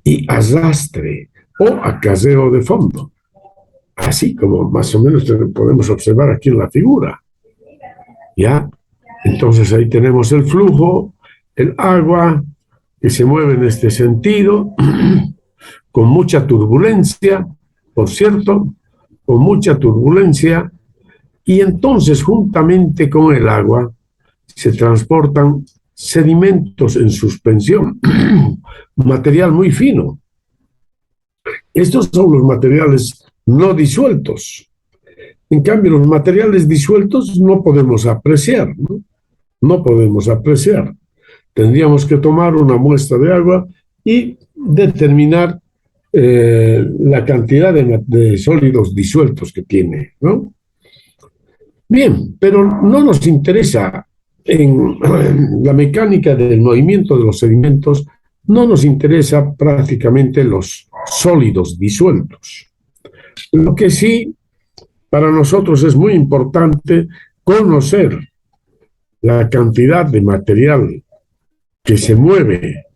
y arrastre o acarreo de fondo, así como más o menos podemos observar aquí en la figura. ¿Ya? Entonces ahí tenemos el flujo, el agua que se mueve en este sentido, con mucha turbulencia, por cierto, con mucha turbulencia, y entonces juntamente con el agua se transportan sedimentos en suspensión, material muy fino. Estos son los materiales no disueltos. En cambio, los materiales disueltos no podemos apreciar, ¿no? No podemos apreciar. Tendríamos que tomar una muestra de agua y determinar la cantidad de sólidos disueltos que tiene, ¿no? Bien, pero no nos interesa en la mecánica del movimiento de los sedimentos, no nos interesa prácticamente los sólidos disueltos. Lo que sí para nosotros es muy importante conocer la cantidad de material que se mueve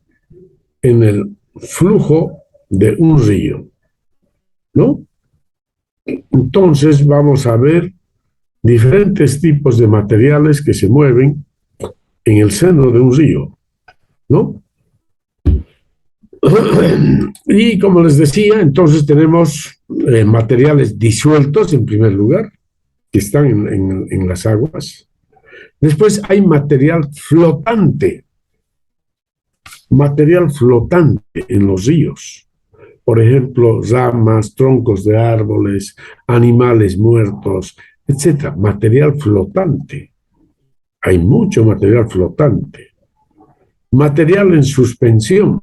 en el flujo de un río, ¿no? Entonces vamos a ver diferentes tipos de materiales que se mueven en el seno de un río, ¿no? Y como les decía, entonces tenemos materiales disueltos en primer lugar, que están en las aguas. Después hay material flotante en los ríos. Por ejemplo, ramas, troncos de árboles, animales muertos, etcétera. Material flotante. Hay mucho material flotante. Material en suspensión,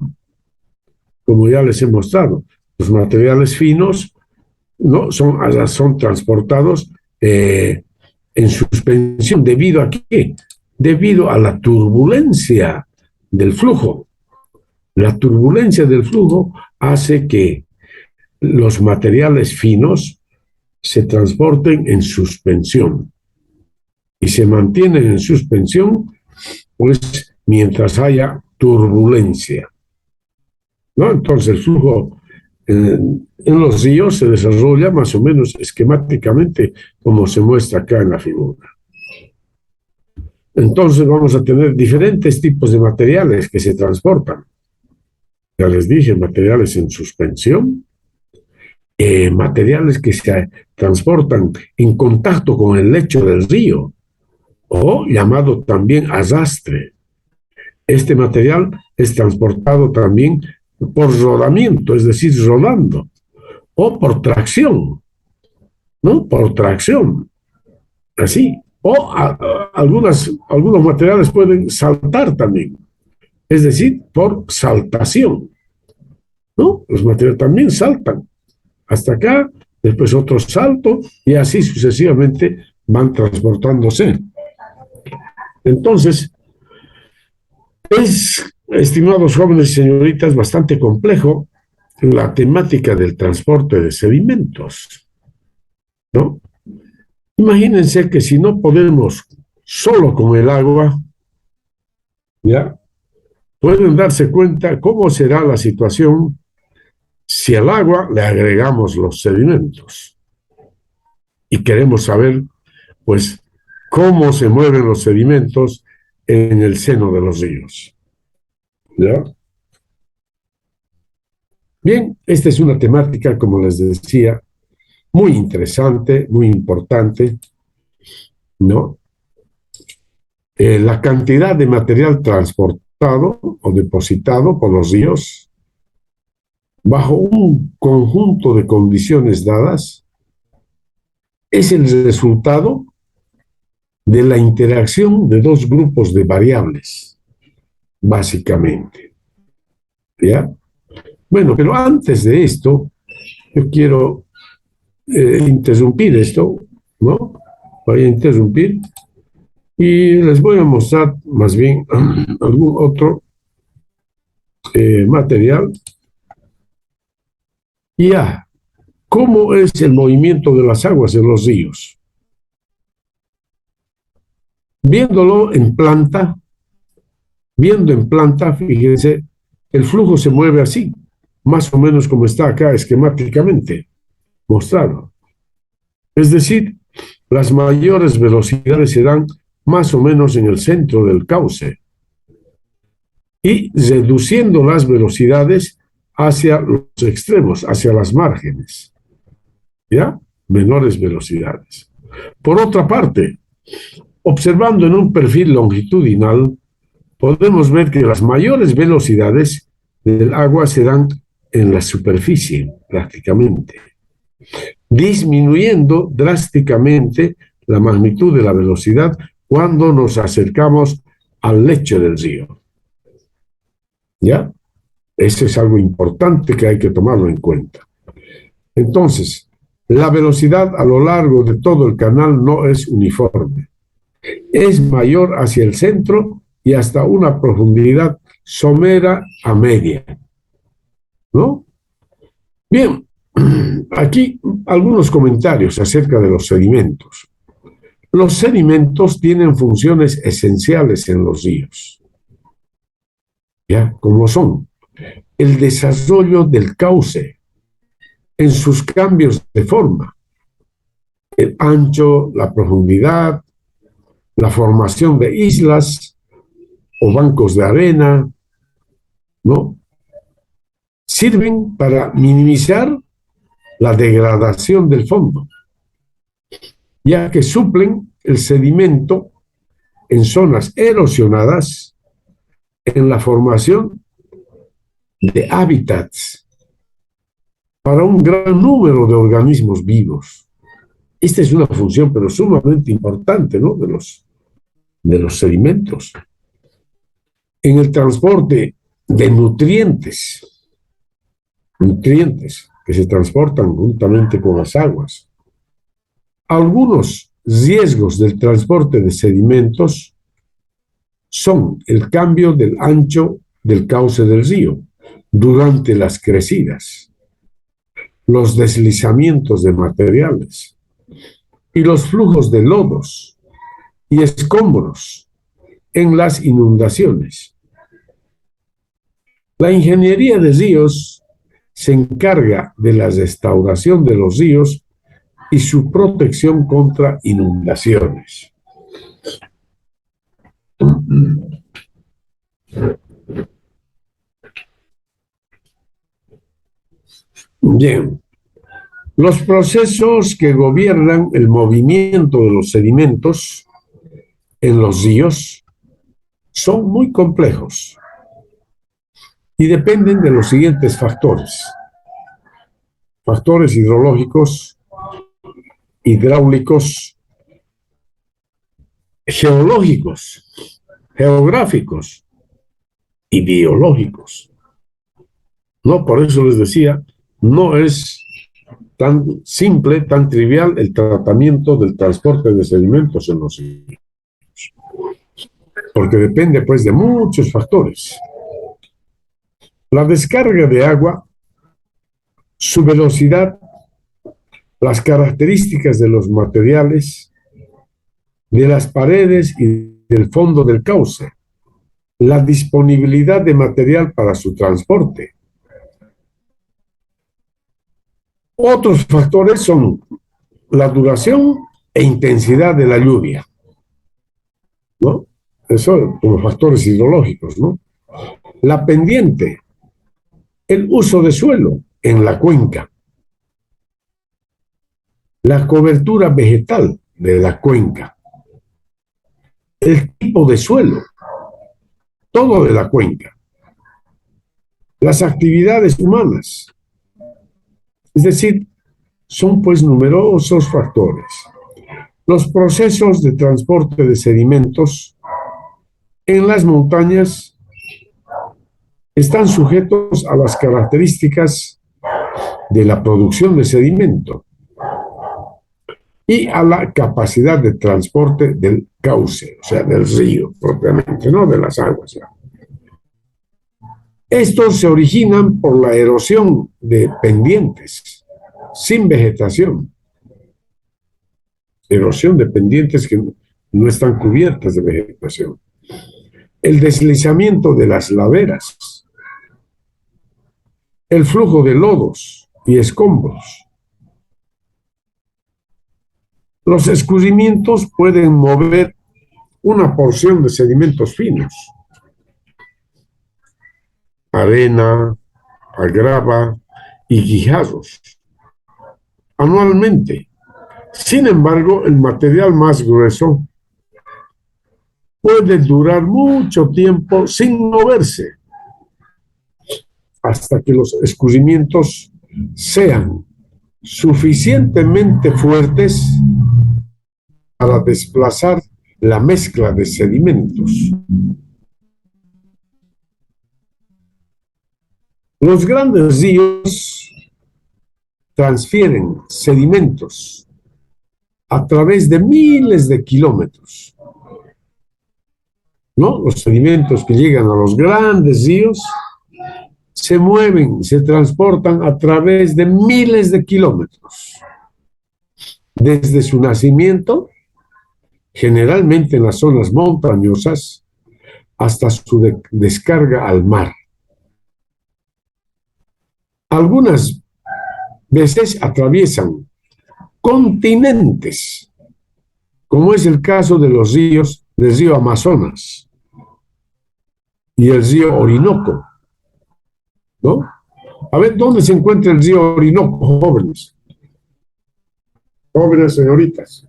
como ya les he mostrado. Los materiales finos no son transportados en suspensión. ¿Debido a qué? Debido a la turbulencia del flujo. La turbulencia del flujo hace que los materiales finos se transporten en suspensión y se mantienen en suspensión pues mientras haya turbulencia, ¿no? Entonces el flujo en los ríos se desarrolla más o menos esquemáticamente como se muestra acá en la figura. Entonces vamos a tener diferentes tipos de materiales que se transportan. Ya les dije, materiales en suspensión, materiales que se transportan en contacto con el lecho del río, o llamado también arrastre. Este material es transportado también por rodamiento, es decir, rodando, o por tracción, ¿no? Por tracción, así. O algunos materiales pueden saltar también, es decir, por saltación, ¿no? Los materiales también saltan hasta acá, después otro salto, y así sucesivamente van transportándose. Entonces, estimados jóvenes y señoritas, bastante complejo la temática del transporte de sedimentos, ¿no? Imagínense que si no podemos solo con el agua, ¿ya? Pueden darse cuenta cómo será la situación si al agua le agregamos los sedimentos. Y queremos saber, pues, cómo se mueven los sedimentos en el seno de los ríos. ¿Ya? Bien, esta es una temática, como les decía, muy interesante, muy importante, ¿no? La cantidad de material transportado o depositado por los ríos bajo un conjunto de condiciones dadas es el resultado de la interacción de dos grupos de variables, básicamente. ¿Ya? Bueno, pero antes de esto, yo quiero interrumpir esto, ¿no? Voy a interrumpir y les voy a mostrar más bien algún otro material. Ya, ¿cómo es el movimiento de las aguas en los ríos? Viéndolo en planta, fíjense, el flujo se mueve así, más o menos como está acá esquemáticamente mostrado. Es decir, las mayores velocidades se dan más o menos en el centro del cauce y reduciendo las velocidades hacia los extremos, hacia las márgenes, ¿ya? Menores velocidades. Por otra parte, observando en un perfil longitudinal, podemos ver que las mayores velocidades del agua se dan en la superficie, prácticamente, disminuyendo drásticamente la magnitud de la velocidad cuando nos acercamos al lecho del río. ¿Ya? Eso es algo importante que hay que tomarlo en cuenta. Entonces, la velocidad a lo largo de todo el canal no es uniforme. Es mayor hacia el centro y hasta una profundidad somera a media, ¿no? Bien, aquí algunos comentarios acerca de los sedimentos. Los sedimentos tienen funciones esenciales en los ríos, ¿ya? Como son el desarrollo del cauce en sus cambios de forma, el ancho, la profundidad, la formación de islas o bancos de arena, ¿no? Sirven para minimizar la degradación del fondo, ya que suplen el sedimento en zonas erosionadas en la formación de hábitats para un gran número de organismos vivos. Esta es una función, pero sumamente importante, ¿no? De los sedimentos. En el transporte de nutrientes que se transportan juntamente con las aguas. Algunos riesgos del transporte de sedimentos son el cambio del ancho del cauce del río durante las crecidas, los deslizamientos de materiales y los flujos de lodos y escombros en las inundaciones. La ingeniería de ríos se encarga de la restauración de los ríos y su protección contra inundaciones. Bien, los procesos que gobiernan el movimiento de los sedimentos en los ríos son muy complejos y dependen de los siguientes factores. Factores hidrológicos, hidráulicos, geológicos, geográficos y biológicos. No, por eso les decía, no es tan simple, tan trivial el tratamiento del transporte de sedimentos en los ríos, porque depende pues de muchos factores. La descarga de agua, su velocidad, las características de los materiales, de las paredes y del fondo del cauce, la disponibilidad de material para su transporte. Otros factores son la duración e intensidad de la lluvia, ¿no? Eso como factores hidrológicos, ¿no? La pendiente, el uso de suelo en la cuenca, la cobertura vegetal de la cuenca, el tipo de suelo, todo de la cuenca, las actividades humanas. Es decir, son pues numerosos factores. Los procesos de transporte de sedimentos en las montañas están sujetos a las características de la producción de sedimento y a la capacidad de transporte del cauce, o sea, del río propiamente, no de las aguas. ¿Ya? Estos se originan por la erosión de pendientes sin vegetación. Erosión de pendientes que no están cubiertas de vegetación. El deslizamiento de las laderas el flujo de lodos y escombros. Los escurrimientos pueden mover una porción de sedimentos finos, arena, grava y guijarros, anualmente. Sin embargo, el material más grueso puede durar mucho tiempo sin moverse hasta que los escurrimientos sean suficientemente fuertes para desplazar la mezcla de sedimentos. Los grandes ríos transfieren sedimentos a través de miles de kilómetros, ¿no? Los sedimentos que llegan a los grandes ríos se mueven, se transportan a través de miles de kilómetros, desde su nacimiento, generalmente en las zonas montañosas, hasta su descarga al mar. Algunas veces atraviesan continentes, como es el caso de los ríos, del río Amazonas y el río Orinoco, ¿no? A ver, ¿dónde se encuentra el río Orinoco, jóvenes? Jóvenes señoritas.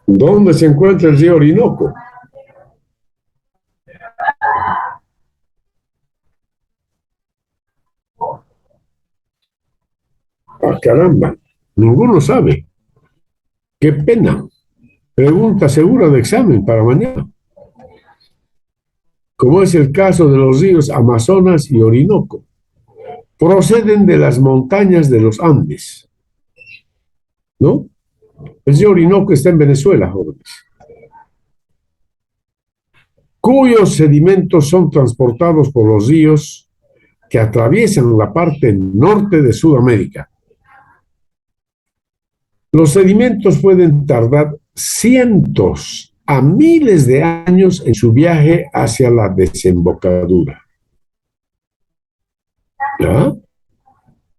¿Dónde se encuentra el río Orinoco? Ah, caramba, ninguno sabe. Qué pena. Pregunta segura de examen para mañana. Como es el caso de los ríos Amazonas y Orinoco. Proceden de las montañas de los Andes, ¿no? El río Orinoco está en Venezuela, jóvenes, cuyos sedimentos son transportados por los ríos que atraviesan la parte norte de Sudamérica. Los sedimentos pueden tardar cientos a miles de años en su viaje hacia la desembocadura. ¿Ya?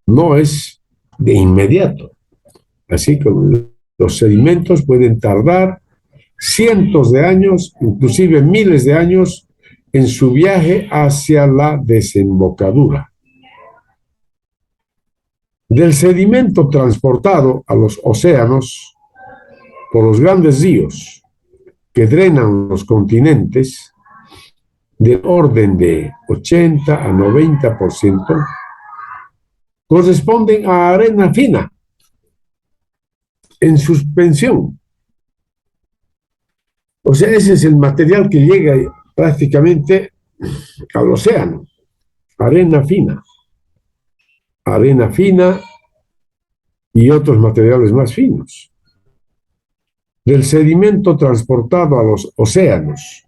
No es de inmediato. Así que los sedimentos pueden tardar cientos de años, inclusive miles de años, en su viaje hacia la desembocadura. Del sedimento transportado a los océanos por los grandes ríos que drenan los continentes, del orden de 80 a 90%, corresponden a arena fina en suspensión. O sea, ese es el material que llega prácticamente al océano, arena fina y otros materiales más finos. Del sedimento transportado a los océanos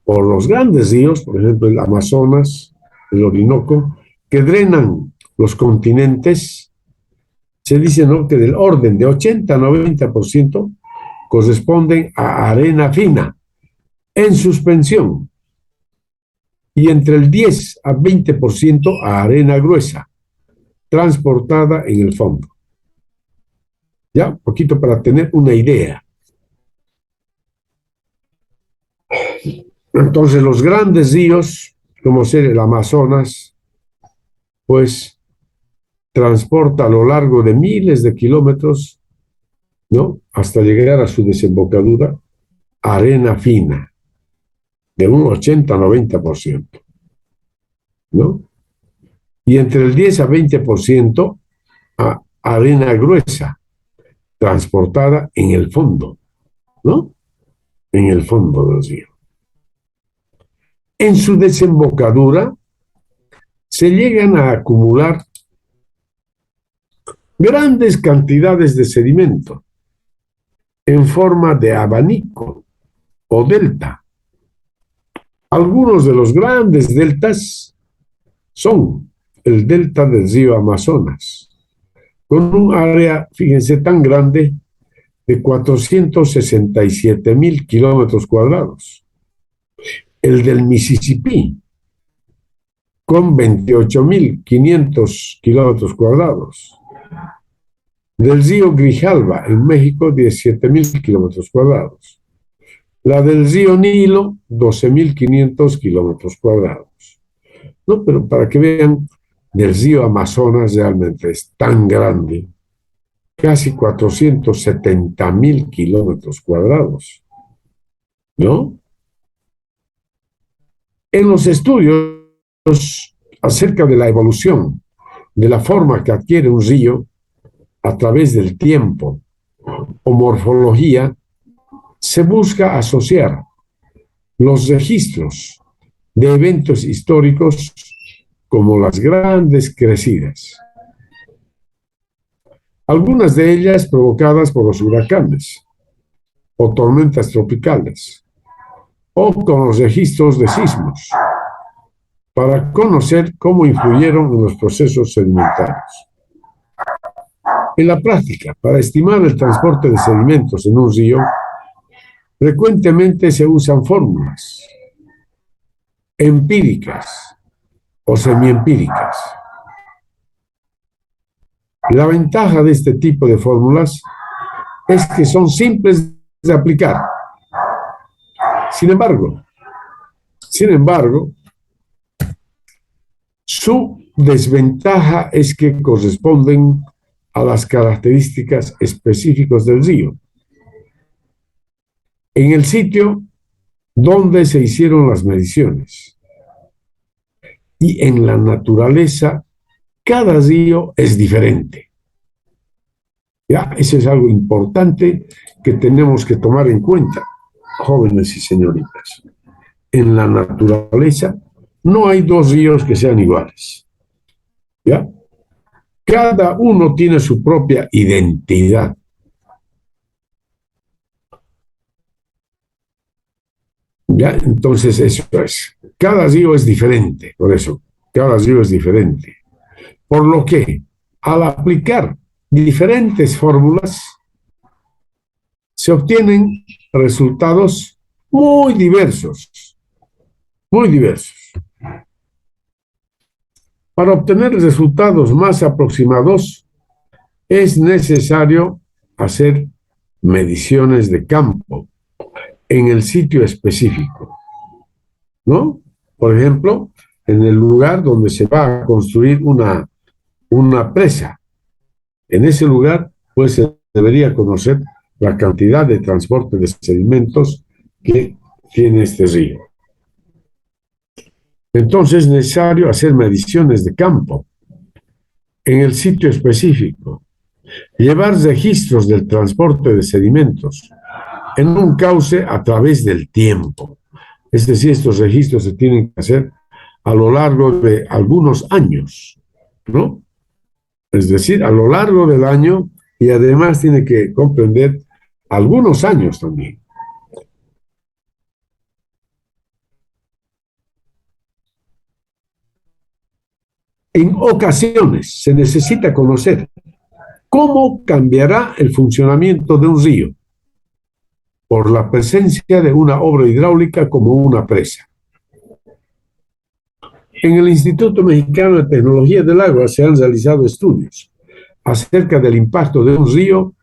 por los grandes ríos, por ejemplo el Amazonas, el Orinoco, que drenan los continentes, se dice, ¿no?, que del orden de 80 a 90% corresponden a arena fina en suspensión y entre el 10 a 20% a arena gruesa transportada en el fondo. Ya, un poquito para tener una idea. Entonces los grandes ríos, como ser el Amazonas, pues transporta a lo largo de miles de kilómetros, ¿no?, hasta llegar a su desembocadura, arena fina, de un 80-90%, ¿no? Y entre el 10 a 20% a arena gruesa, transportada en el fondo, ¿no? En el fondo del río. En su desembocadura se llegan a acumular grandes cantidades de sedimento en forma de abanico o delta. Algunos de los grandes deltas son el delta del río Amazonas, con un área, fíjense, tan grande de 467.000 kilómetros cuadrados. El del Mississippi, con 28.500 kilómetros cuadrados. Del río Grijalva, en México, 17.000 kilómetros cuadrados. La del río Nilo, 12.500 kilómetros cuadrados. No, pero para que vean, del río Amazonas realmente es tan grande, casi 470.000 kilómetros cuadrados, ¿no? En los estudios acerca de la evolución, de la forma que adquiere un río a través del tiempo o morfología, se busca asociar los registros de eventos históricos como las grandes crecidas, algunas de ellas provocadas por los huracanes o tormentas tropicales, o con los registros de sismos, para conocer cómo influyeron en los procesos sedimentarios. En la práctica, para estimar el transporte de sedimentos en un río, frecuentemente se usan fórmulas empíricas o semiempíricas. La ventaja de este tipo de fórmulas es que son simples de aplicar. Sin embargo, su desventaja es que corresponden a las características específicas del río. En el sitio donde se hicieron las mediciones y en la naturaleza, cada río es diferente. ¿Ya? Eso es algo importante que tenemos que tomar en cuenta, jóvenes y señoritas. En la naturaleza no hay dos ríos que sean iguales. ¿Ya? Cada uno tiene su propia identidad. ¿Ya? Entonces eso es. Cada río es diferente, por eso, cada río es diferente. Por lo que, al aplicar diferentes fórmulas, se obtienen resultados muy diversos, muy diversos. Para obtener resultados más aproximados, es necesario hacer mediciones de campo en el sitio específico, ¿no? Por ejemplo, en el lugar donde se va a construir una presa. En ese lugar, pues se debería conocer la cantidad de transporte de sedimentos que tiene este río. Entonces es necesario hacer mediciones de campo en el sitio específico, llevar registros del transporte de sedimentos en un cauce a través del tiempo. Es decir, estos registros se tienen que hacer a lo largo de algunos años, ¿no? Es decir, a lo largo del año, y además tiene que comprender algunos años también. En ocasiones se necesita conocer cómo cambiará el funcionamiento de un río por la presencia de una obra hidráulica como una presa. En el Instituto Mexicano de Tecnología del Agua se han realizado estudios acerca del impacto de un río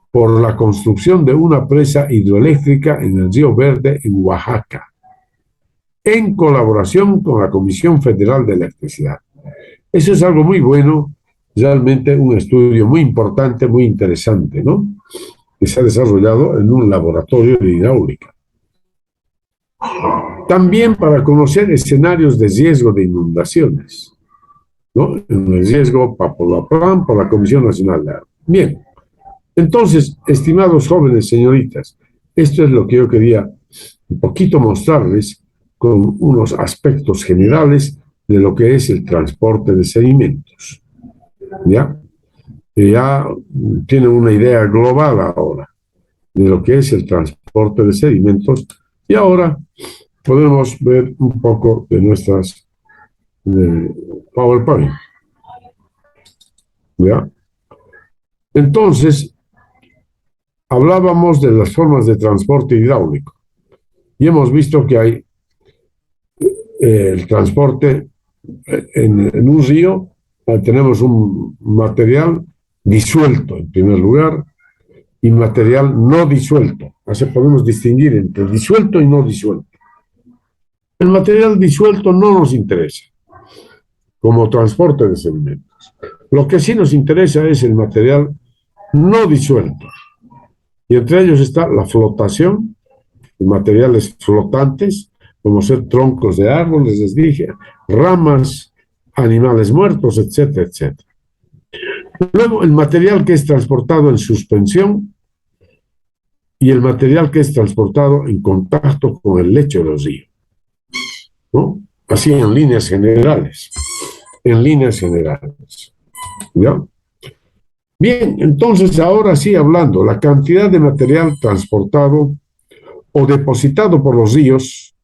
por la construcción de una presa hidroeléctrica en el Río Verde, en Oaxaca, en colaboración con la Comisión Federal de Electricidad. Eso es algo muy bueno, realmente un estudio muy importante, muy interesante, ¿no? Que se ha desarrollado en un laboratorio de hidráulica. También para conocer escenarios de riesgo de inundaciones, ¿no? En el riesgo PAPOLAPLAN por la Comisión Nacional de Agua. Bien, entonces, estimados jóvenes, señoritas, esto es lo que yo quería un poquito mostrarles con unos aspectos generales de lo que es el transporte de sedimentos. ¿Ya? Que ya tienen una idea global ahora de lo que es el transporte de sedimentos y ahora podemos ver un poco de nuestras PowerPoint. ¿Ya? Entonces, hablábamos de las formas de transporte hidráulico y hemos visto que hay el transporte en un río, tenemos un material disuelto en primer lugar y material no disuelto. Así podemos distinguir entre disuelto y no disuelto. El material disuelto no nos interesa como transporte de sedimentos. Lo que sí nos interesa es el material no disuelto. Y entre ellos está la flotación, materiales flotantes, como ser troncos de árboles, les dije, ramas, animales muertos, etcétera, etcétera. Luego, el material que es transportado en suspensión y el material que es transportado en contacto con el lecho del río, ¿no? Así en líneas generales. En líneas generales. ¿Ya? Bien, entonces ahora sí hablando, la cantidad de material transportado o depositado por los ríos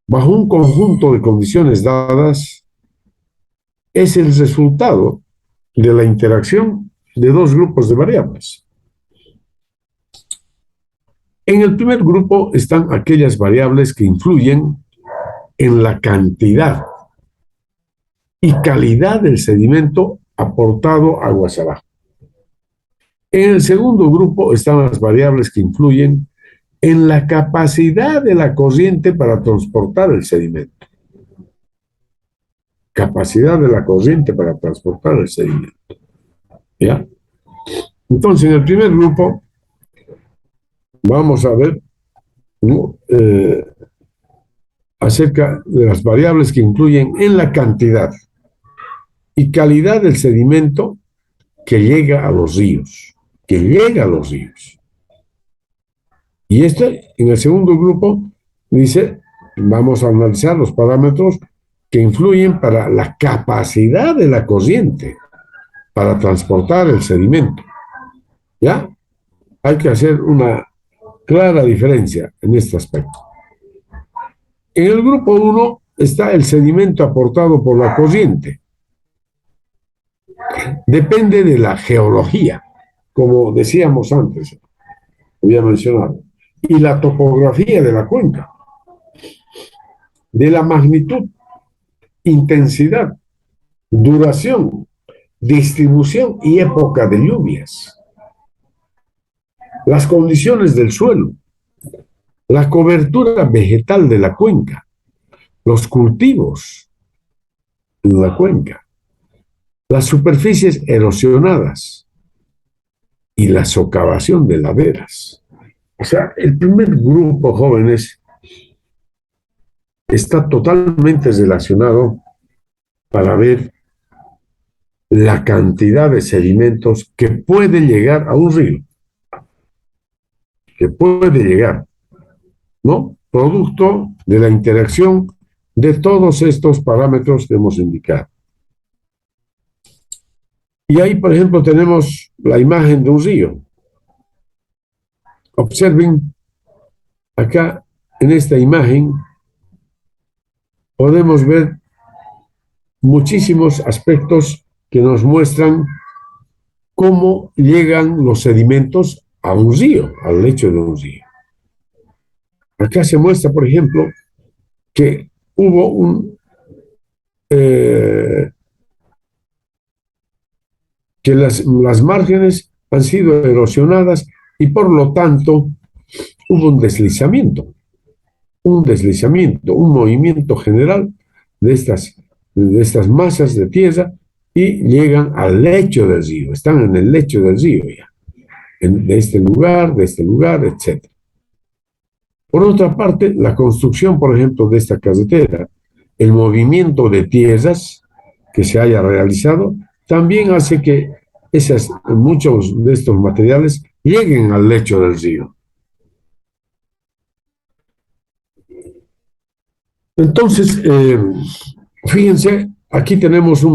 bajo un conjunto de condiciones dadas es el resultado de la interacción de dos grupos de variables. En el primer grupo están aquellas variables que influyen en la cantidad y calidad del sedimento aportado aguas abajo. En el segundo grupo están las variables que influyen en la capacidad de la corriente para transportar el sedimento. Capacidad de la corriente para transportar el sedimento. ¿Ya? Entonces, en el primer grupo vamos a ver, ¿no? Acerca de las variables que influyen en la cantidad y calidad del sedimento que llega a los ríos, que llega a los ríos. Y en el segundo grupo, dice, vamos a analizar los parámetros que influyen para la capacidad de la corriente para transportar el sedimento. ¿Ya? Hay que hacer una clara diferencia en este aspecto. En el grupo 1 está el sedimento aportado por la corriente. Depende de la geología, como decíamos antes, había mencionado, y la topografía de la cuenca, de la magnitud, intensidad, duración, distribución y época de lluvias, las condiciones del suelo, la cobertura vegetal de la cuenca, los cultivos en la cuenca, las superficies erosionadas y la socavación de laderas. O sea, el primer grupo, jóvenes, está totalmente relacionado para ver la cantidad de sedimentos que puede llegar a un río, que puede llegar, ¿no? Producto de la interacción de todos estos parámetros que hemos indicado. Y ahí, por ejemplo, tenemos la imagen de un río. Observen, acá en esta imagen podemos ver muchísimos aspectos que nos muestran cómo llegan los sedimentos a un río, al lecho de un río. Acá se muestra, por ejemplo, que hubo que las márgenes han sido erosionadas y por lo tanto hubo un deslizamiento, un movimiento general de estas masas de tierra y llegan al lecho del río, están en el lecho del río ya, de este lugar, etc. Por otra parte, la construcción, por ejemplo, de esta carretera, el movimiento de tierras que se haya realizado, también hace que muchos de estos materiales lleguen al lecho del río. Entonces, fíjense, aquí tenemos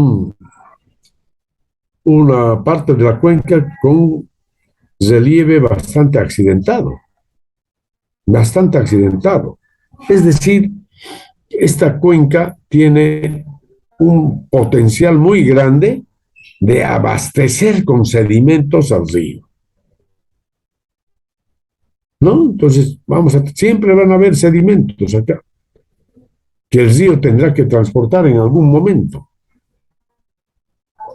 una parte de la cuenca con un relieve bastante accidentado. Es decir, esta cuenca tiene un potencial muy grande de abastecer con sedimentos al río. ¿no? Entonces, siempre van a haber sedimentos acá, que el río tendrá que transportar en algún momento.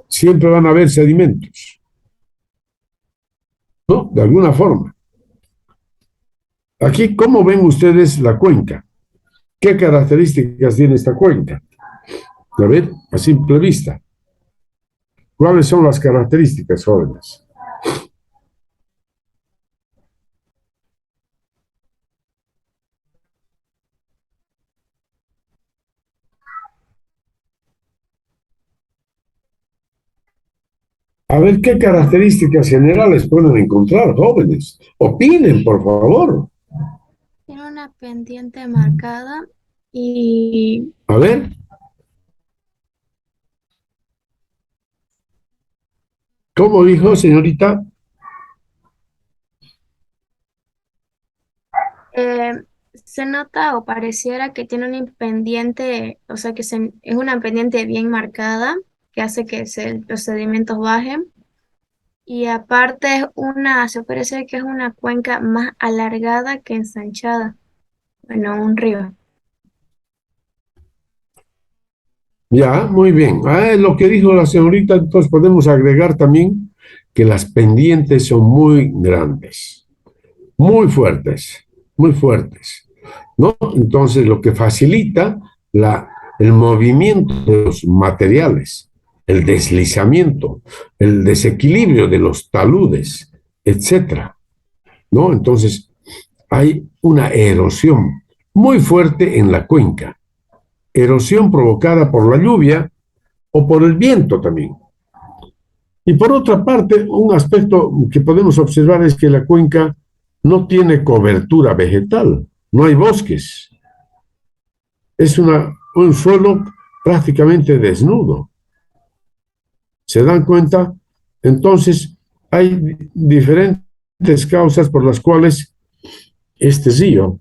Siempre van a haber sedimentos, ¿no? De alguna forma. Aquí, ¿cómo ven ustedes la cuenca? ¿Qué características tiene esta cuenca? A ver, a simple vista. ¿Cuáles son las características, jóvenes? A ver qué características generales pueden encontrar, jóvenes. Opinen, por favor. Tiene una pendiente marcada y A ver, ¿cómo dijo, señorita? eh, se nota o pareciera que tiene una pendiente, o sea que es una pendiente bien marcada que hace que los sedimentos bajen. Y aparte se parece que es una cuenca más alargada que ensanchada. Bueno, un río. Ya, muy bien. Lo que dijo la señorita, entonces podemos agregar también que las pendientes son muy grandes, muy fuertes, muy fuertes, ¿no? Entonces, lo que facilita el movimiento de los materiales, el deslizamiento, el desequilibrio de los taludes, etcétera, ¿no? Entonces, hay una erosión muy fuerte en la cuenca, erosión provocada por la lluvia o por el viento también. Y por otra parte, un aspecto que podemos observar es que la cuenca no tiene cobertura vegetal, no hay bosques, es un suelo prácticamente desnudo. ¿Se dan cuenta? Entonces, hay diferentes causas por las cuales este río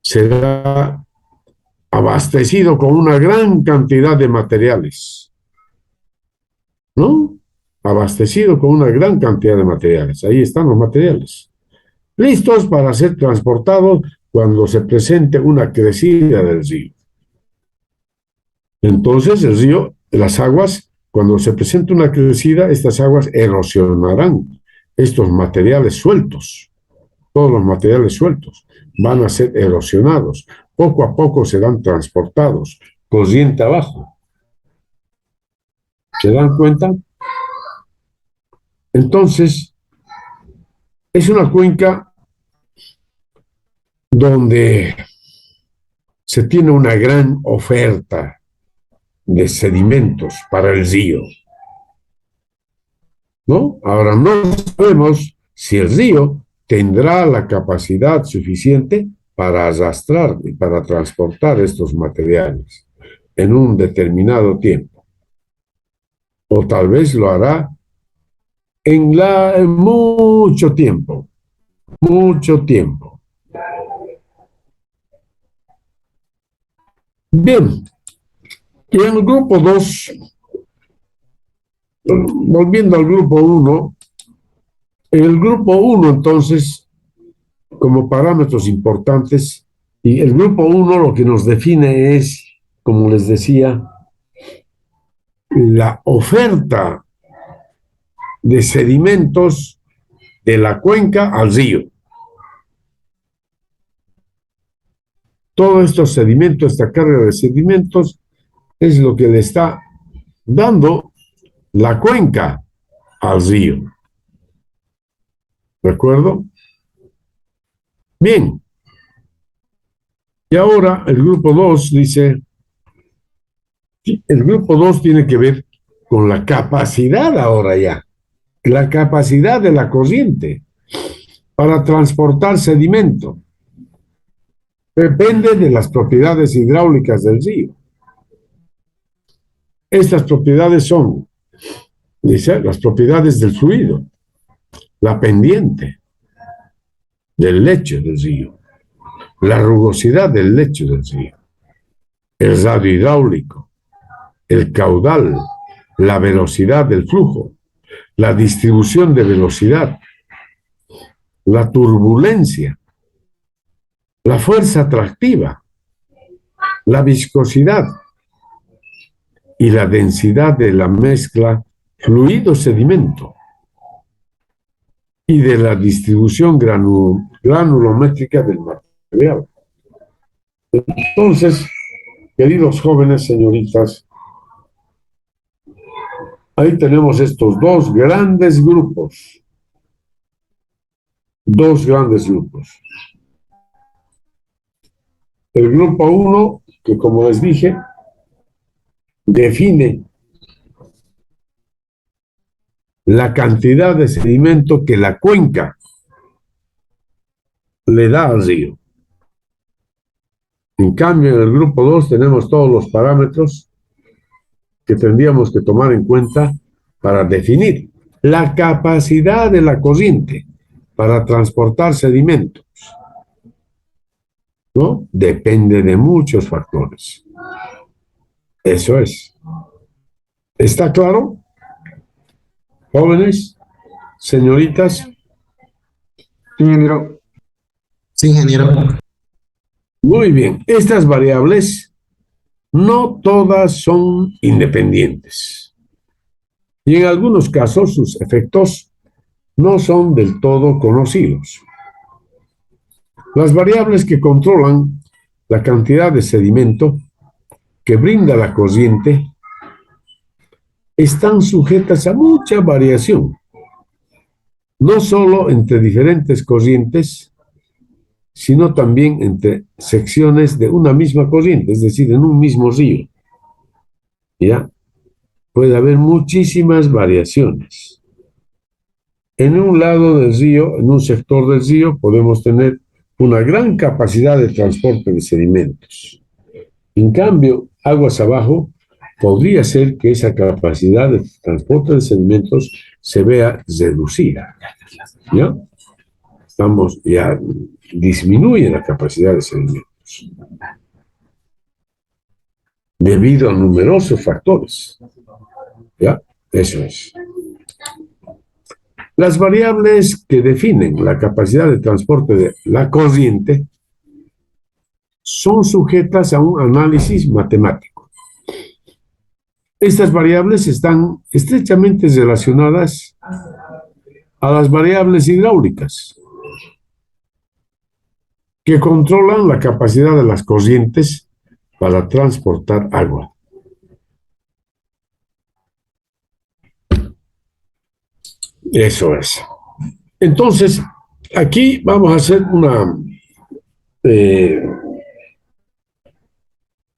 será abastecido con una gran cantidad de materiales, ¿no? Abastecido con una gran cantidad de materiales. Ahí están los materiales, listos para ser transportados cuando se presente una crecida del río. Entonces el río, las aguas, cuando se presente una crecida, estas aguas erosionarán estos materiales sueltos. Todos los materiales sueltos van a ser erosionados. Poco a poco serán transportados, corriente abajo. ¿Se dan cuenta? Entonces, es una cuenca donde se tiene una gran oferta de sedimentos para el río, ¿no? Ahora no sabemos si el río tendrá la capacidad suficiente para arrastrar y para transportar estos materiales en un determinado tiempo, o tal vez lo hará en mucho tiempo, mucho tiempo. Bien, y en el grupo 2, volviendo al grupo 1, en el grupo 1 entonces, como parámetros importantes, y el grupo 1 lo que nos define es, como les decía, la oferta de sedimentos de la cuenca al río. Todo estos sedimentos, esta carga de sedimentos, es lo que le está dando la cuenca al río. ¿De acuerdo? Bien. Y ahora el grupo 2 dice, el grupo 2 tiene que ver con la capacidad ahora ya, la capacidad de la corriente para transportar sedimento. Depende de las propiedades hidráulicas del río. Estas propiedades son, dice, las propiedades del fluido, la pendiente del lecho del río, la rugosidad del lecho del río, el radio hidráulico, el caudal, la velocidad del flujo, la distribución de velocidad, la turbulencia, la fuerza atractiva, la viscosidad y la densidad de la mezcla fluido-sedimento y de la distribución granulométrica del material. Entonces, queridos jóvenes, señoritas, ahí tenemos estos dos grandes grupos. Dos grandes grupos. El grupo 1, que como les dije, define la cantidad de sedimento que la cuenca le da al río. En cambio, en el grupo 2 tenemos todos los parámetros que tendríamos que tomar en cuenta para definir la capacidad de la corriente para transportar sedimentos, ¿no? Depende de muchos factores. Eso es. ¿Está claro? Jóvenes, señoritas. Sí, ingeniero. Sí, ingeniero. Muy bien. Estas variables no todas son independientes. Y en algunos casos sus efectos no son del todo conocidos. Las variables que controlan la cantidad de sedimento que brinda la corriente están sujetas a mucha variación, no solo entre diferentes corrientes, sino también entre secciones de una misma corriente, es decir, en un mismo río. ¿Ya? Puede haber muchísimas variaciones. En un lado del río, en un sector del río, podemos tener una gran capacidad de transporte de sedimentos. En cambio, aguas abajo, podría ser que esa capacidad de transporte de sedimentos se vea reducida. ¿Ya? Ya disminuye la capacidad de sedimentos debido a numerosos factores. ¿Ya? Eso es. Las variables que definen la capacidad de transporte de la corriente son sujetas a un análisis matemático. Estas variables están estrechamente relacionadas a las variables hidráulicas, que controlan la capacidad de las corrientes para transportar agua. Eso es. Entonces, aquí vamos a hacer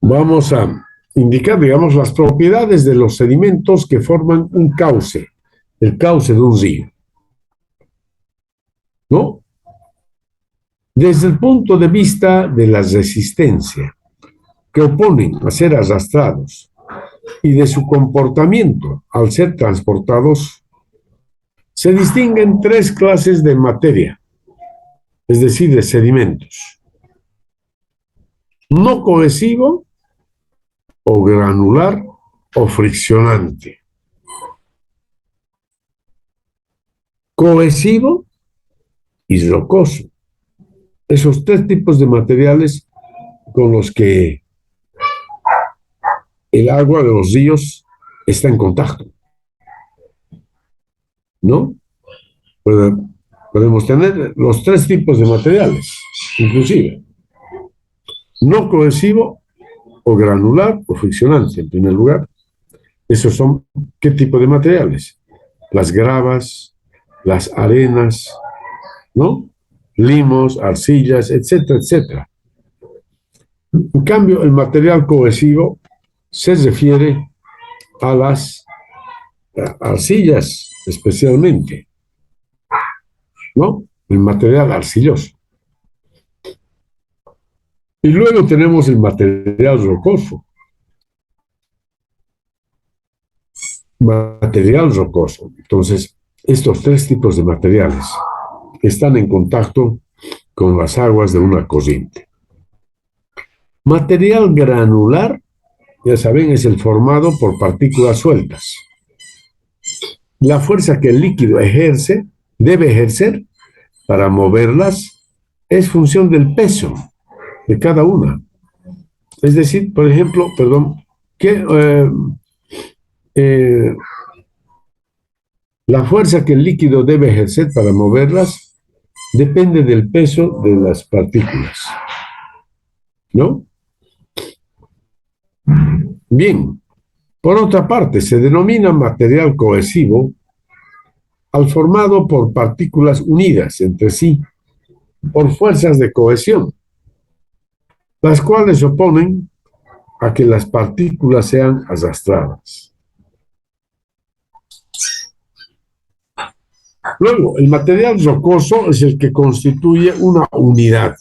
vamos a indicar, digamos, las propiedades de los sedimentos que forman un cauce, el cauce de un río. ¿No? Desde el punto de vista de la resistencia que oponen a ser arrastrados y de su comportamiento al ser transportados, se distinguen tres clases de materia, es decir, de sedimentos: no cohesivo, o granular, o friccionante. Cohesivo y rocoso. Esos tres tipos de materiales con los que el agua de los ríos está en contacto, ¿no? Podemos tener los tres tipos de materiales, inclusive. No cohesivo, o granular, o friccionante, en primer lugar. Esos son, ¿qué tipo de materiales? Las gravas, las arenas, ¿no? Limos, arcillas, etcétera, etcétera. En cambio, el material cohesivo se refiere a las arcillas especialmente, ¿no? El material arcilloso. Y luego tenemos el material rocoso. Material rocoso. Entonces, estos tres tipos de materiales están en contacto con las aguas de una corriente. Material granular, ya saben, es el formado por partículas sueltas. La fuerza que el líquido debe ejercer para moverlas es función del peso de cada una. Es decir, por ejemplo, que la fuerza que el líquido debe ejercer para moverlas depende del peso de las partículas, ¿no? Bien, por otra parte, se denomina material cohesivo al formado por partículas unidas entre sí por fuerzas de cohesión, las cuales se oponen a que las partículas sean arrastradas. Luego, el material rocoso es el que constituye una unidad,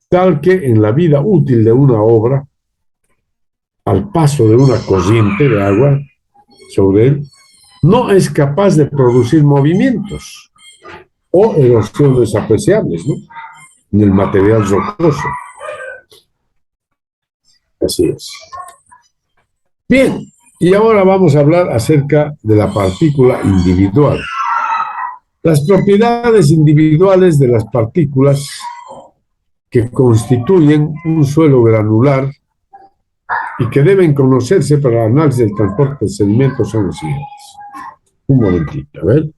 tal que en la vida útil de una obra, al paso de una corriente de agua sobre él, no es capaz de producir movimientos o erosiones apreciables, ¿no? En el material rocoso. Así es. Bien, y ahora vamos a hablar acerca de la partícula individual. Las propiedades individuales de las partículas que constituyen un suelo granular y que deben conocerse para el análisis del transporte de sedimentos son los siguientes. Un momentito, a ver.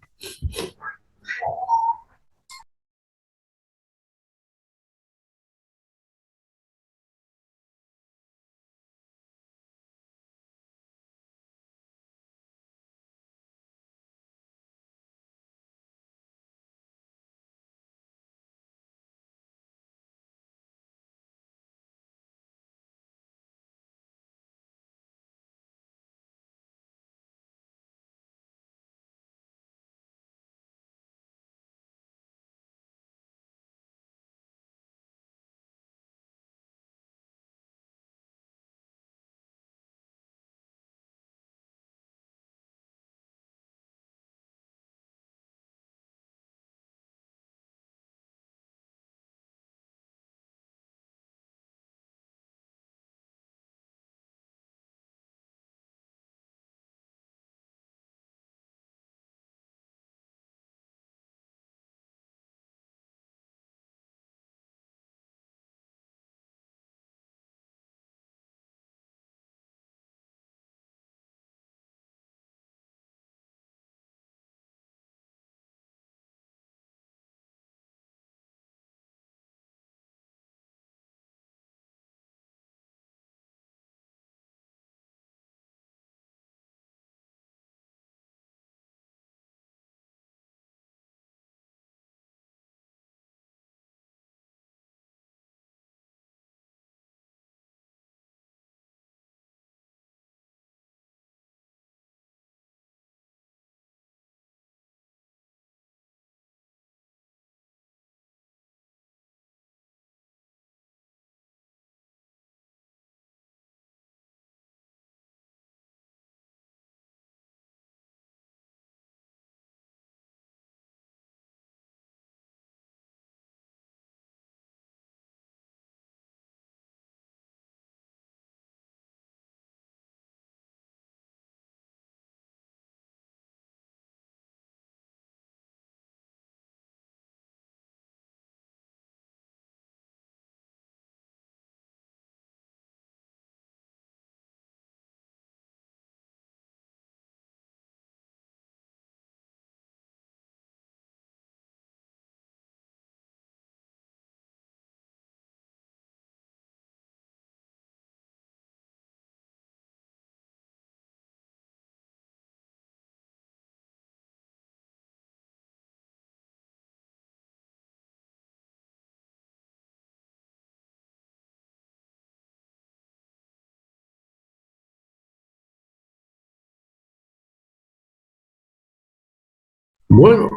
Bueno,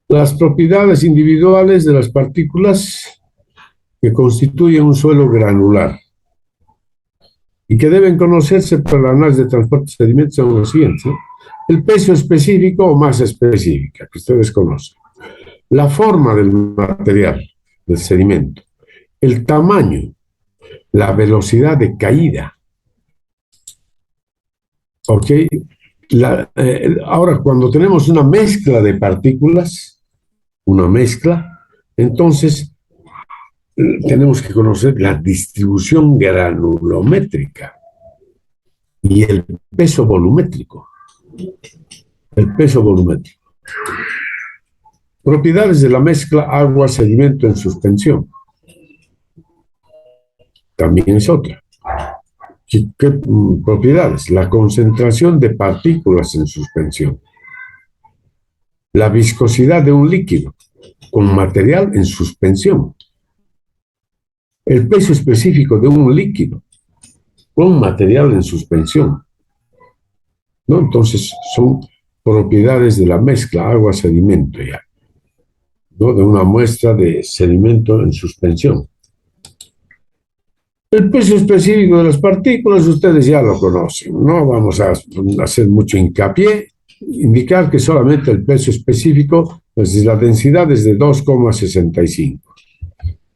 las propiedades individuales de las partículas que constituyen un suelo granular y que deben conocerse para el análisis de transporte de sedimentos son los siguientes, ¿no? El peso específico o masa específica, que ustedes conocen. La forma del material, del sedimento. El tamaño. La velocidad de caída. ¿Ok? Ahora, cuando tenemos una mezcla de partículas, una mezcla, entonces tenemos que conocer la distribución granulométrica y el peso volumétrico. El peso volumétrico. Propiedades de la mezcla agua-sedimento en suspensión. También es otra. ¿Qué propiedades? La concentración de partículas en suspensión. La viscosidad de un líquido con material en suspensión. El peso específico de un líquido con material en suspensión, ¿no? Entonces son propiedades de la mezcla agua-sedimento ya, ¿no? De una muestra de sedimento en suspensión. El peso específico de las partículas ustedes ya lo conocen, no vamos a hacer mucho hincapié, indicar que solamente el peso específico, pues la densidad es de 2,65.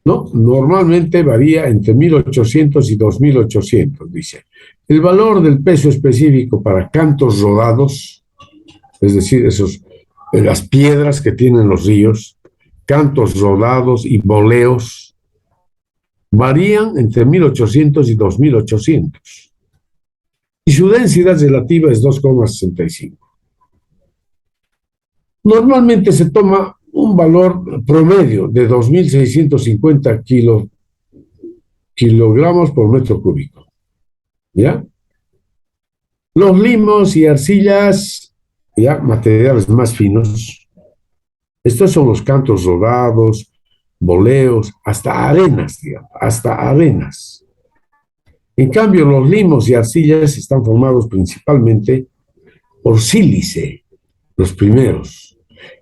¿No? Normalmente varía entre 1800 y 2800, dice. El valor del peso específico para cantos rodados, es decir, las piedras que tienen los ríos, cantos rodados y boleos, varían entre 1800 y 2800. Y su densidad relativa es 2,65. Normalmente se toma un valor promedio de 2.650 kilogramos por metro cúbico. ¿Ya? Los limos y arcillas, ya, materiales más finos. Estos son los cantos rodados, boleos, hasta arenas, digamos, hasta arenas. En cambio, los limos y arcillas están formados principalmente por sílice, los primeros,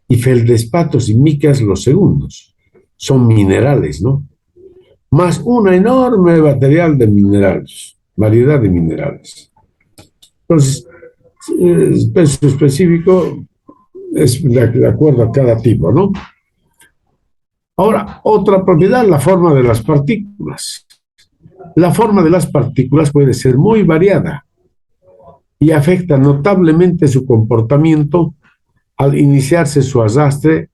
y feldespatos y micas los segundos. Son minerales, ¿no? Más una enorme variedad de minerales. Entonces, el peso específico es de acuerdo a cada tipo, ¿no? Ahora, otra propiedad, la forma de las partículas. La forma de las partículas puede ser muy variada y afecta notablemente su comportamiento al iniciarse su arrastre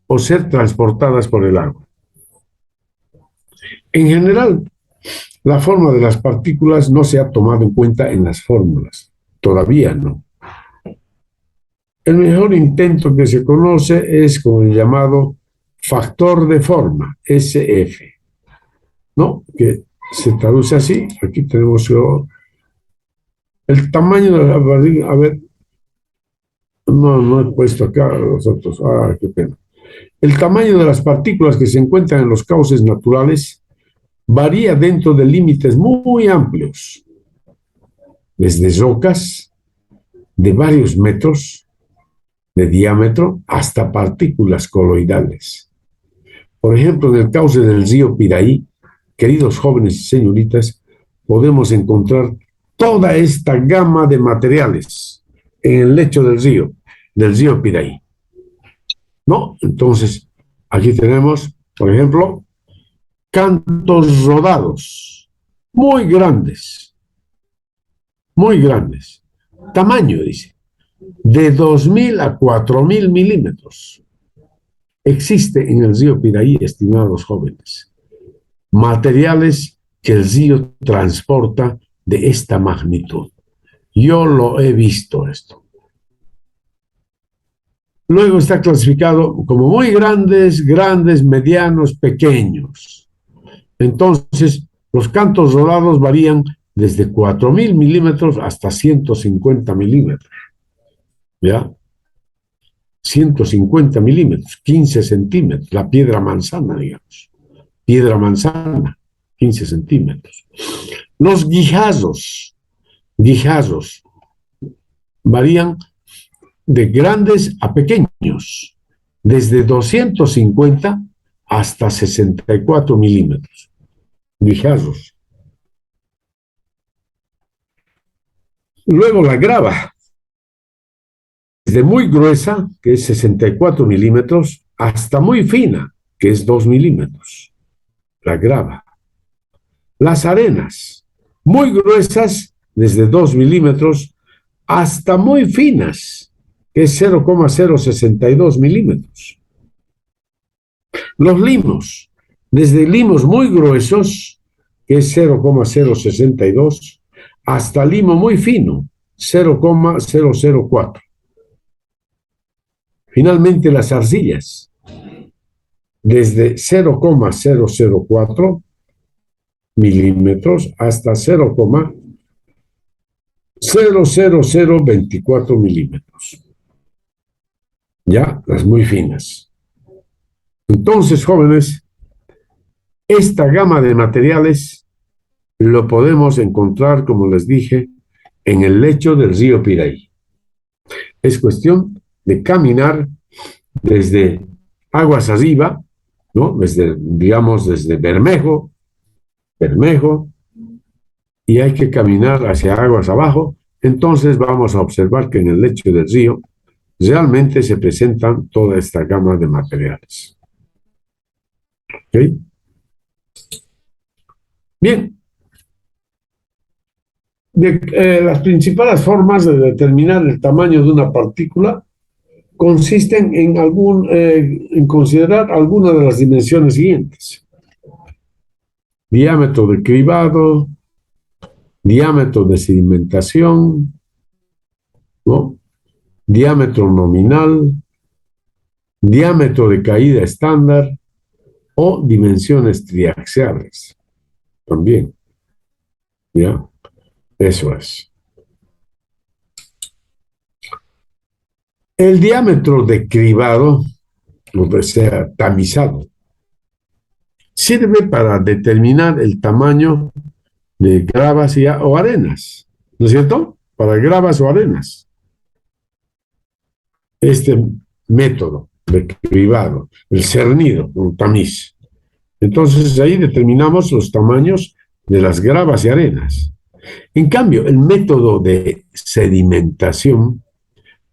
o ser transportadas por el agua. En general, la forma de las partículas no se ha tomado en cuenta en las fórmulas. Todavía no. El mejor intento que se conoce es con el llamado factor de forma, SF, ¿no? Que se traduce así. Aquí tenemos el tamaño de la partícula. A ver, no he puesto acá los otros. Qué pena. El tamaño de las partículas que se encuentran en los cauces naturales varía dentro de límites muy amplios, desde rocas de varios metros de diámetro hasta partículas coloidales. Por ejemplo, en el cauce del río Piraí, queridos jóvenes y señoritas, podemos encontrar toda esta gama de materiales en el lecho del río Piraí. ¿No? Entonces, aquí tenemos, por ejemplo, cantos rodados, muy grandes, tamaño, dice, de 2.000 a 4.000 milímetros. Existe en el río Piraí, estimados jóvenes, materiales que el río transporta de esta magnitud. Yo lo he visto esto. Luego está clasificado como muy grandes, medianos, pequeños. Entonces, los cantos rodados varían desde 4.000 milímetros hasta 150 milímetros. ¿Ya? 150 milímetros, 15 centímetros, la piedra manzana, digamos. Piedra manzana, 15 centímetros. Los guijazos varían de grandes a pequeños, desde 250 hasta 64 milímetros. Guijazos. Luego la grava, desde muy gruesa, que es 64 milímetros, hasta muy fina, que es 2 milímetros. La grava. Las arenas, muy gruesas, desde 2 milímetros, hasta muy finas, que es 0,062 milímetros. Los limos, desde limos muy gruesos, que es 0,062, hasta limo muy fino, 0,004. Finalmente, las arcillas, desde 0,004 milímetros hasta 0,00024 milímetros. Ya, las muy finas. Entonces, jóvenes, esta gama de materiales lo podemos encontrar, como les dije, en el lecho del río Piraí. Es cuestión de caminar desde aguas arriba, ¿no? Desde, digamos, desde Bermejo, y hay que caminar hacia aguas abajo. Entonces vamos a observar que en el lecho del río realmente se presentan toda esta gama de materiales. ¿Ok? Bien. Las principales formas de determinar el tamaño de una partícula consisten en considerar algunas de las dimensiones siguientes: diámetro de cribado, diámetro de sedimentación, ¿no? Diámetro nominal, diámetro de caída estándar o dimensiones triaxiales. También, ¿ya? Eso es. El diámetro de cribado, o sea, tamizado, sirve para determinar el tamaño de gravas o arenas, ¿no es cierto? Para gravas o arenas. Este método de cribado, el cernido, un tamiz. Entonces ahí determinamos los tamaños de las gravas y arenas. En cambio, el método de sedimentación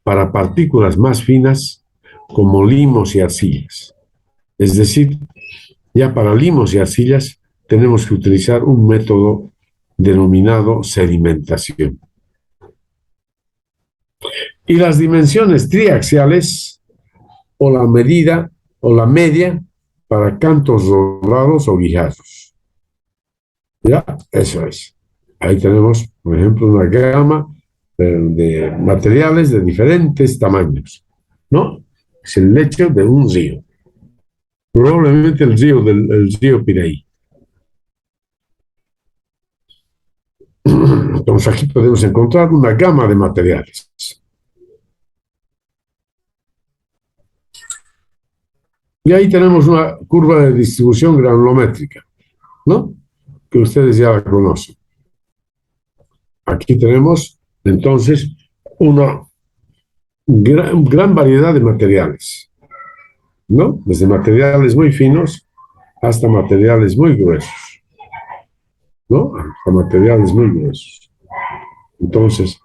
para partículas más finas, como limos y arcillas. Es decir, ya para limos y arcillas tenemos que utilizar un método denominado sedimentación. Y las dimensiones triaxiales, o la medida o la media para cantos doblados o guijarros. Ya, eso es. Ahí tenemos, por ejemplo, una gama de materiales de diferentes tamaños, ¿no? Es el lecho de un río. Probablemente el río Piraí. Entonces aquí podemos encontrar una gama de materiales. Y ahí tenemos una curva de distribución granulométrica, ¿no? Que ustedes ya la conocen. Aquí tenemos, entonces, una gran variedad de materiales, ¿no? Desde materiales muy finos hasta materiales muy gruesos, ¿no? Hasta materiales muy gruesos. Entonces,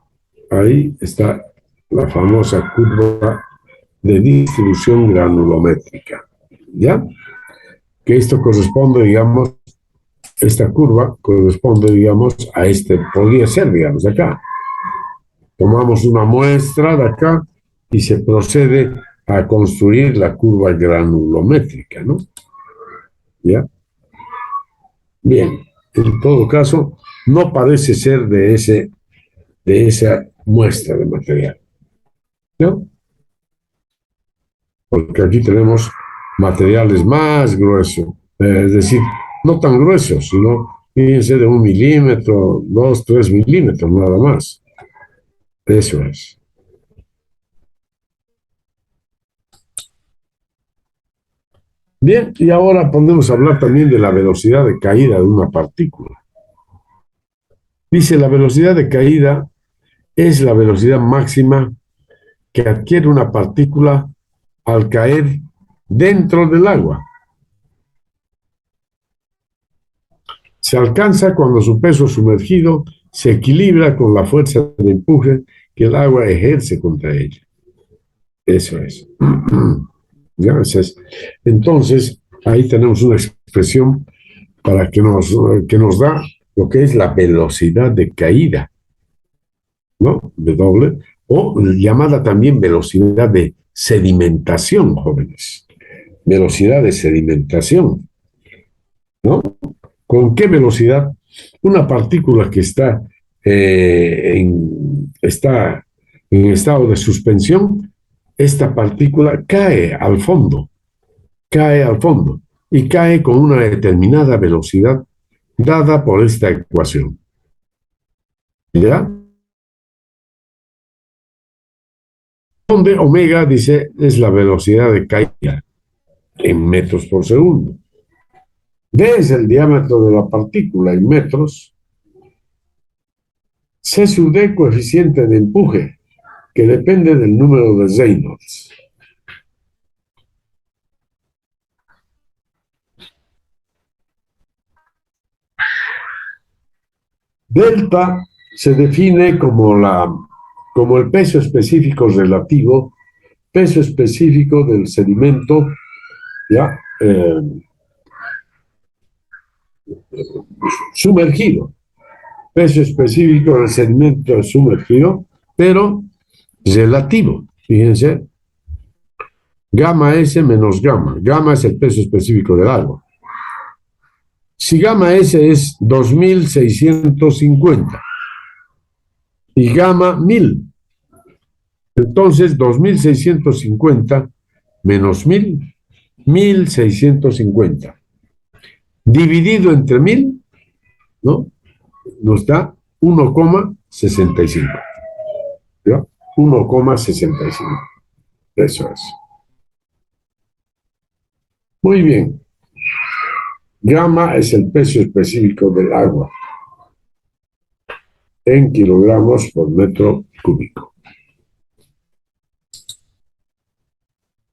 ahí está la famosa curva de distribución granulométrica, ¿ya? Que esto corresponde, digamos, esta curva corresponde, digamos, a podría ser, digamos, acá. Tomamos una muestra de acá y se procede a construir la curva granulométrica, ¿no? ¿Ya? Bien, en todo caso, no parece ser de esa muestra de material, ¿no? Porque aquí tenemos materiales más gruesos, es decir, no tan gruesos, sino, fíjense, de 1 milímetro, 2, 3 milímetros, nada más. Eso es. Bien, y ahora podemos hablar también de la velocidad de caída de una partícula. Dice, la velocidad de caída es la velocidad máxima que adquiere una partícula al caer dentro del agua. Se alcanza cuando su peso sumergido se equilibra con la fuerza de empuje que el agua ejerce contra ella. Eso es. Gracias. Entonces, ahí tenemos una expresión para que nos da lo que es la velocidad de caída, ¿no? W, o llamada también velocidad de sedimentación, jóvenes. velocidad de sedimentación, ¿no? ¿Con qué velocidad una partícula que está en estado de suspensión, esta partícula cae al fondo y cae con una determinada velocidad dada por esta ecuación? ¿Ya? Donde omega, dice, es la velocidad de caída en metros por segundo. D es el diámetro de la partícula en metros. C sub D, coeficiente de empuje, que depende del número de Reynolds. Delta se define como el peso específico relativo, peso específico del sedimento, ¿ya? Sumergido, peso específico del sedimento sumergido, pero relativo. Fíjense, gamma S menos gamma. Gamma es el peso específico del agua. Si gamma S es 2650 y gamma 1000, entonces 2650 menos 1000, 1650. Dividido entre 1000, ¿no? Nos da 1,65. ¿Ya? 1,65. Eso es. Muy bien. Gamma es el peso específico del agua en kilogramos por metro cúbico.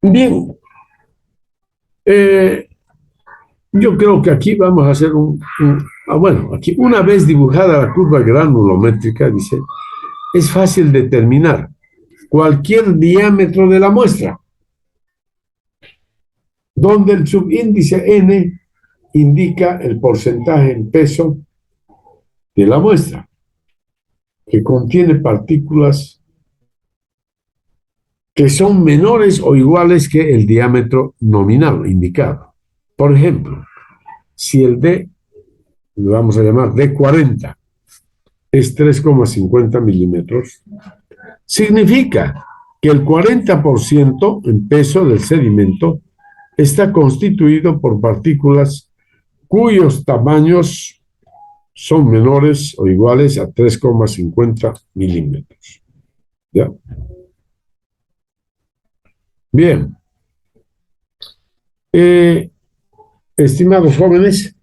Bien. Yo creo que aquí vamos a hacer bueno, aquí una vez dibujada la curva granulométrica, dice, es fácil determinar cualquier diámetro de la muestra, donde el subíndice n indica el porcentaje en peso de la muestra, que contiene partículas que son menores o iguales que el diámetro nominal indicado. Por ejemplo, si el D, lo vamos a llamar D40, es 3,50 milímetros, significa que el 40% en peso del sedimento está constituido por partículas cuyos tamaños son menores o iguales a 3,50 milímetros. ¿Ya? Bien. Estimados jóvenes,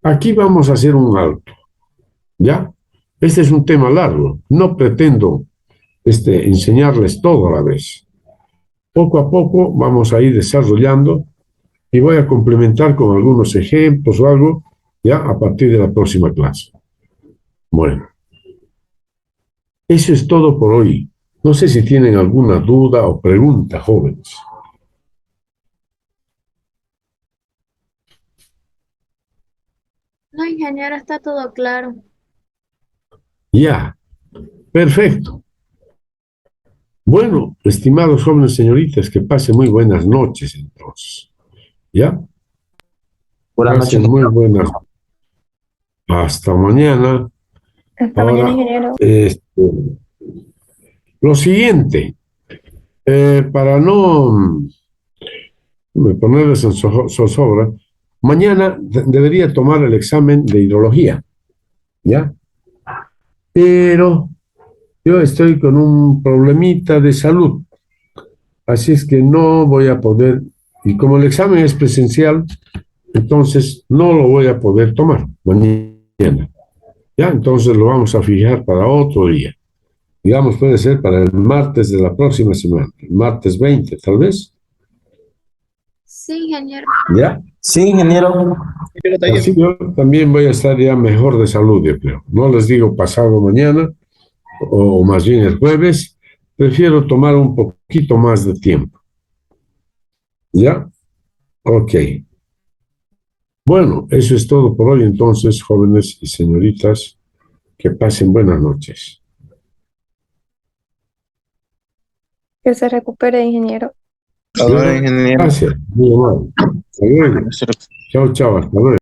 aquí vamos a hacer un alto. ¿Ya? Este es un tema largo. No pretendo enseñarles todo a la vez. Poco a poco vamos a ir desarrollando y voy a complementar con algunos ejemplos o algo ya a partir de la próxima clase. Bueno, eso es todo por hoy. No sé si tienen alguna duda o pregunta, jóvenes. No, ingeniero, está todo claro. Ya, perfecto. Bueno, estimados jóvenes señoritas, que pasen muy buenas noches entonces. ¿Ya? Buenas noches. Pasen muy buenas. Hasta mañana. Hasta Ahora, mañana, ingeniero. Lo siguiente, para no ponerles en zozobra, mañana debería tomar el examen de hidrología, ¿ya? Pero yo estoy con un problemita de salud, así es que no voy a poder, y como el examen es presencial, entonces no lo voy a poder tomar mañana, ¿ya? Entonces lo vamos a fijar para otro día. Digamos, puede ser para el martes de la próxima semana, el martes 20, tal vez. Sí, ingeniero. ¿Ya? Sí, ingeniero. Así yo también voy a estar ya mejor de salud, yo creo. No les digo pasado mañana, o más bien el jueves. Prefiero tomar un poquito más de tiempo. ¿Ya? Ok. Bueno, eso es todo por hoy entonces, jóvenes y señoritas. Que pasen buenas noches. Que se recupere, ingeniero. Hasta luego, ingeniero. Gracias, muy amable. Hasta luego. Chao, chao, hasta luego.